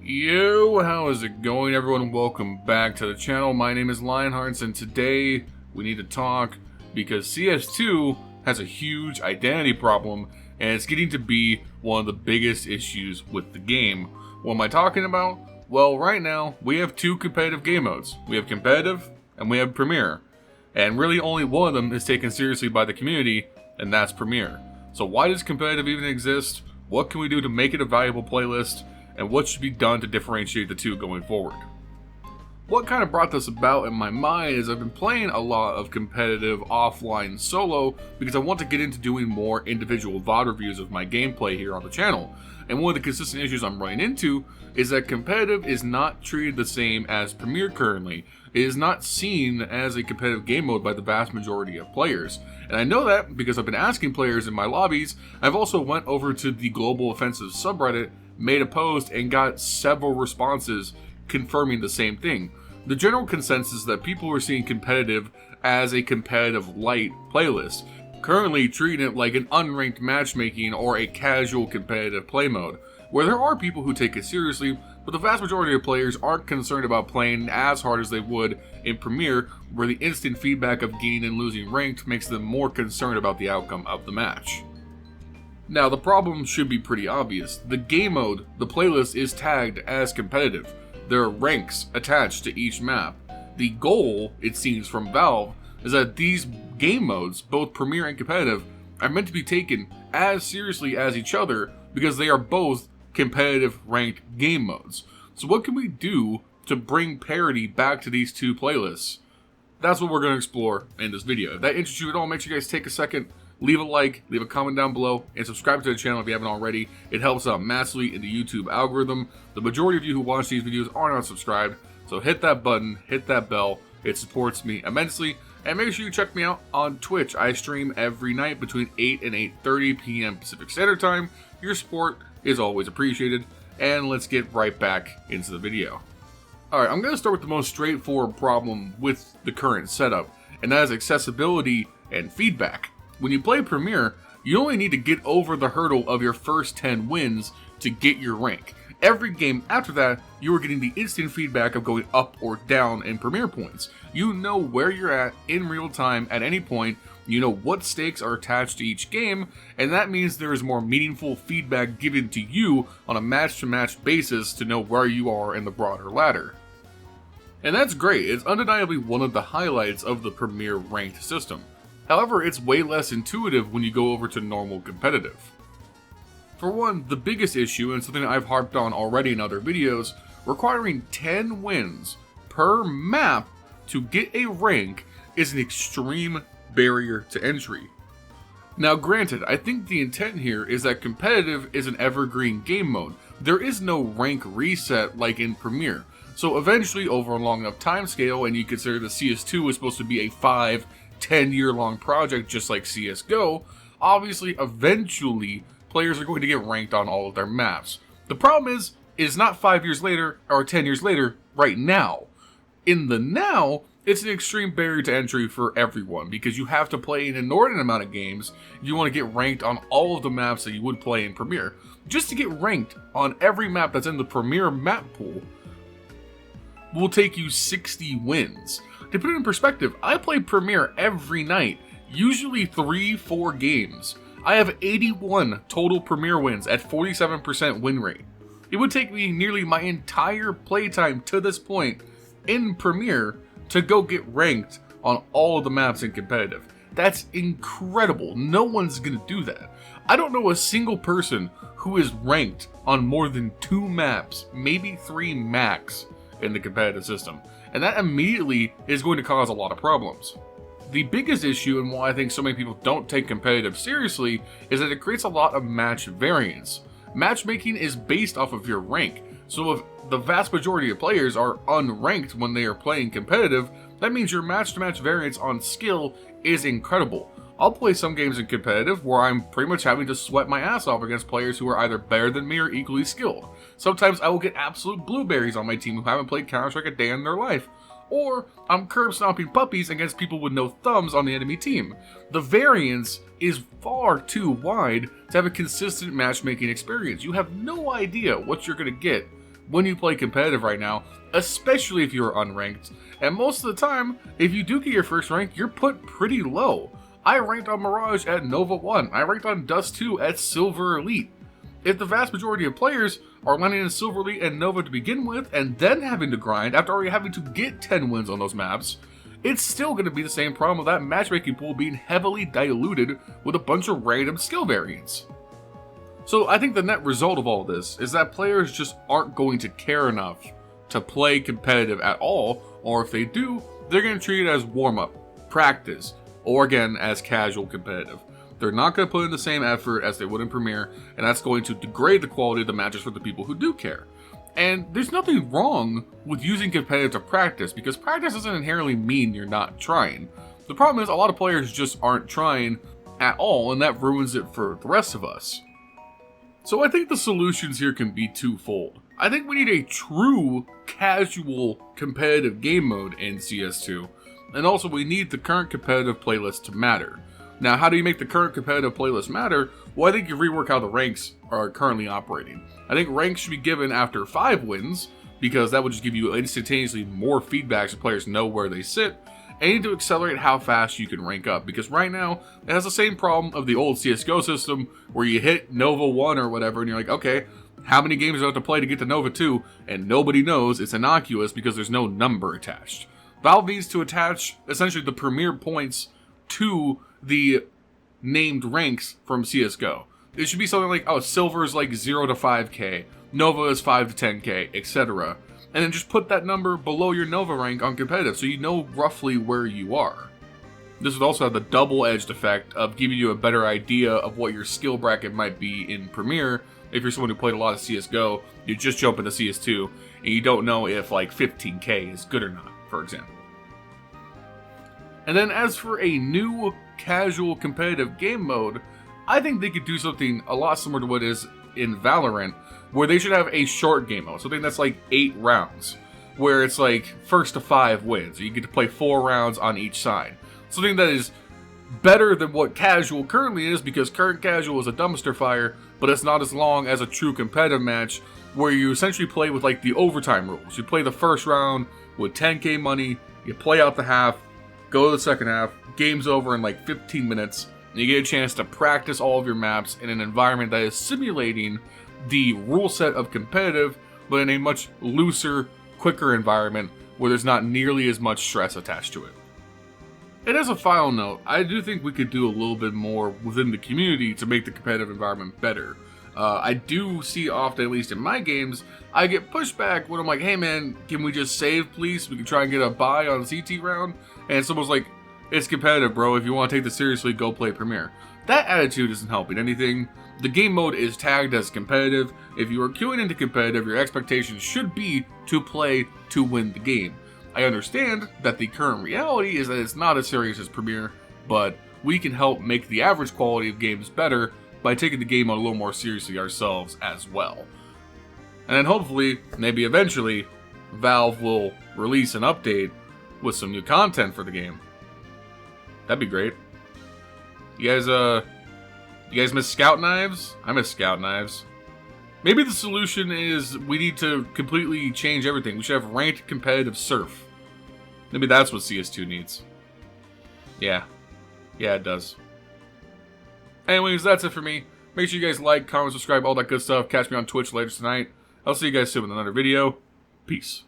Yo, how is it going, everyone? Welcome back to the channel. My name is LionHeartZ, and today we need to talk because CS2 has a huge identity problem, and it's getting to be one of the biggest issues with the game. What am I talking about? Well, right now, we have two competitive game modes. We have competitive, and we have Premier. And really only one of them is taken seriously by the community, and that's Premier. So why does competitive even exist? What can we do to make it a valuable playlist? And what should be done to differentiate the two going forward? What kind of brought this about in my mind is I've been playing a lot of competitive offline solo because I want to get into doing more individual VOD reviews of my gameplay here on the channel. And one of the consistent issues I'm running into is that competitive is not treated the same as Premier currently. It is not seen as a competitive game mode by the vast majority of players. And I know that because I've been asking players in my lobbies. I've also went over to the Global Offensive subreddit, made a post, and got several responses confirming the same thing. The general consensus is that people are seeing competitive as a competitive light playlist, currently treating it like an unranked matchmaking or a casual competitive play mode, where there are people who take it seriously, but the vast majority of players aren't concerned about playing as hard as they would in Premier, where the instant feedback of gaining and losing ranked makes them more concerned about the outcome of the match. Now, the problem should be pretty obvious. The game mode, the playlist, is tagged as competitive. There are ranks attached to each map. The goal, it seems from Valve, is that these game modes, both Premier and competitive, are meant to be taken as seriously as each other because they are both competitive ranked game modes. So what can we do to bring parity back to these two playlists? That's what we're going to explore in this video. If that interests you at all, make sure you guys take a second, leave a like, leave a comment down below, and subscribe to the channel if you haven't already. It helps out massively in the YouTube algorithm. The majority of you who watch these videos are not subscribed, so hit that button, hit that bell. It supports me immensely. And make sure you check me out on Twitch. I stream every night between 8 and 8:30 p.m. Pacific Standard Time. Your support is always appreciated. And let's get right back into the video. Alright, I'm going to start with the most straightforward problem with the current setup, and that is accessibility and feedback. When you play Premier, you only need to get over the hurdle of your first 10 wins to get your rank. Every game after that, you are getting the instant feedback of going up or down in Premier points. You know where you're at in real time at any point, you know what stakes are attached to each game, and that means there is more meaningful feedback given to you on a match-to-match basis to know where you are in the broader ladder. And that's great. It's undeniably one of the highlights of the Premier ranked system. However, it's way less intuitive when you go over to normal competitive. For one, the biggest issue, and something I've harped on already in other videos, requiring 10 wins per map to get a rank is an extreme barrier to entry. Now granted, I think the intent here is that competitive is an evergreen game mode. There is no rank reset like in Premier. So eventually, over a long enough time scale, and you consider the CS2 is supposed to be a 5-10 year long project just like CSGO, obviously eventually players are going to get ranked on all of their maps. The problem is it's not 5 years later or 10 years later right now. In the now, it's an extreme barrier to entry for everyone because you have to play an inordinate amount of games if you want to get ranked on all of the maps that you would play in Premier. Just to get ranked on every map that's in the Premier map pool will take you 60 wins. To put it in perspective, I play Premier every night, usually 3-4 games. I have 81 total Premier wins at 47% win rate. It would take me nearly my entire playtime to this point in Premier to go get ranked on all of the maps in competitive. That's incredible. No one's gonna do that. I don't know a single person who is ranked on more than 2 maps, maybe 3 max, in the competitive system. And that immediately is going to cause a lot of problems. The biggest issue, and why I think so many people don't take competitive seriously, is that it creates a lot of match variance. Matchmaking is based off of your rank, so if the vast majority of players are unranked when they are playing competitive, that means your match-to-match variance on skill is incredible. I'll play some games in competitive where I'm pretty much having to sweat my ass off against players who are either better than me or equally skilled. Sometimes I will get absolute blueberries on my team who haven't played Counter-Strike a day in their life. Or I'm curb stomping puppies against people with no thumbs on the enemy team. The variance is far too wide to have a consistent matchmaking experience. You have no idea what you're going to get when you play competitive right now, especially if you're unranked. And most of the time, if you do get your first rank, you're put pretty low. I ranked on Mirage at Nova 1. I ranked on Dust 2 at Silver Elite. If the vast majority of players are landing in Silver Elite and Nova to begin with, and then having to grind after already having to get 10 wins on those maps, it's still going to be the same problem of that matchmaking pool being heavily diluted with a bunch of random skill variants. So I think the net result of all this is that players just aren't going to care enough to play competitive at all, or if they do, they're going to treat it as warm-up, practice, or again, as casual competitive. They're not going to put in the same effort as they would in Premier, and that's going to degrade the quality of the matches for the people who do care. And there's nothing wrong with using competitive to practice, because practice doesn't inherently mean you're not trying. The problem is a lot of players just aren't trying at all, and that ruins it for the rest of us. So I think the solutions here can be twofold. I think we need a true casual competitive game mode in CS2, and also we need the current competitive playlist to matter. Now, how do you make the current competitive playlist matter? Well, I think you rework how the ranks are currently operating. I think ranks should be given after 5 wins, because that would just give you instantaneously more feedback so players know where they sit, and you need to accelerate how fast you can rank up, because right now, it has the same problem of the old CSGO system, where you hit Nova 1 or whatever, and you're like, okay, how many games do I have to play to get to Nova 2? And nobody knows. It's innocuous because there's no number attached. Valve needs to attach, essentially, the Premier points to the named ranks from CSGO. It should be something like, oh, Silver is like 0 to 5k, Nova is 5 to 10k, etc. And then just put that number below your Nova rank on competitive so you know roughly where you are. This would also have the double-edged effect of giving you a better idea of what your skill bracket might be in Premier. If you're someone who played a lot of CSGO, you just jump into CS2, and you don't know if like 15k is good or not, for example. And then as for a new casual competitive game mode, I think they could do something a lot similar to what is in Valorant, where they should have a short game mode, something that's like 8 rounds, where it's like first to 5 wins. You get to play 4 rounds on each side. Something that is better than what casual currently is, because current casual is a dumpster fire, but it's not as long as a true competitive match, where you essentially play with like the overtime rules. You play the first round with 10k money, you play out the half, go to the second half, game's over in like 15 minutes, and you get a chance to practice all of your maps in an environment that is simulating the rule set of competitive, but in a much looser, quicker environment where there's not nearly as much stress attached to it. And as a final note, I do think we could do a little bit more within the community to make the competitive environment better. I do see often, at least in my games, I get pushback when I'm like, hey man, can we just save please? We can try and get a buy on the CT round. And someone's like, it's competitive bro, if you want to take this seriously, go play Premier. That attitude isn't helping anything. The game mode is tagged as competitive. If you are queuing into competitive, your expectations should be to play to win the game. I understand that the current reality is that it's not as serious as Premier, but we can help make the average quality of games better by taking the game on a little more seriously ourselves as well. And then hopefully, maybe eventually, Valve will release an update with some new content for the game. That'd be great. You guys miss Scout Knives? I miss Scout Knives. Maybe the solution is we need to completely change everything. We should have ranked competitive surf. Maybe that's what CS2 needs. Yeah, it does. Anyways, that's it for me. Make sure you guys like, comment, subscribe, all that good stuff. Catch me on Twitch later tonight. I'll see you guys soon with another video. Peace.